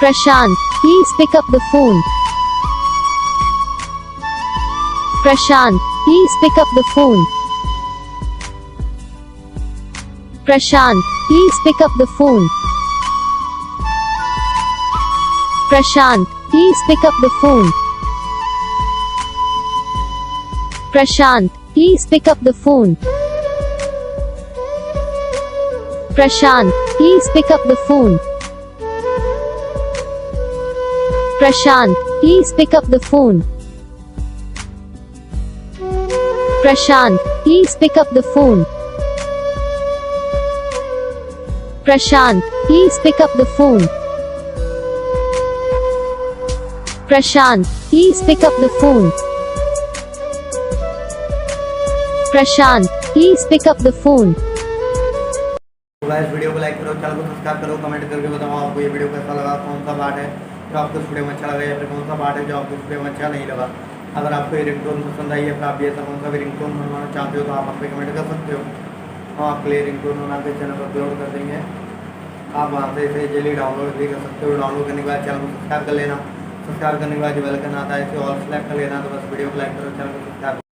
Prashant, please pick up the phone. Prashant, please pick up the phone. Prashant, please pick up the phone. Prashant, please pick up the phone. Prashant, please pick up the phone. Prashant, please pick up the phone. Prashant, please pick up the phone. Prashant, please pick up the phone. Prashant, please pick up the phone. Prashant, please pick up the phone. Prashant, please pick up the phone. Guys video को like करो, channel को subscribe करो, comment करके बताओ आपको ये video कैसा लगा, कौन सा पार्ट है जो आपको इस वीडियो में अच्छा लगा या फिर कौन सा पार्ट है जो आपको इस वीडियो में अच्छा नहीं लगा। अगर आपको ये रिंगटोन पसंद आई है फिर आप ये ऐसा कौन सा भी रिंगटोन बनवाना चाहते हो तो आप पे कमेंट कर सकते हो। हम आपके लिए रिंगटोन बना के चैनल पर अपलोड कर देंगे। आप वहाँ से इसे जल्दी डाउनलोड भी कर सकते हो। डाउनलोड करने के बाद चैनल को सब्सक्राइब कर लेना। सब्सक्राइब करने के बाद जो बेल आइकन आता है इसे ऑल सेलेक्ट कर लेना। तो बस वीडियो को लाइक करो, चैनल को सब्सक्राइब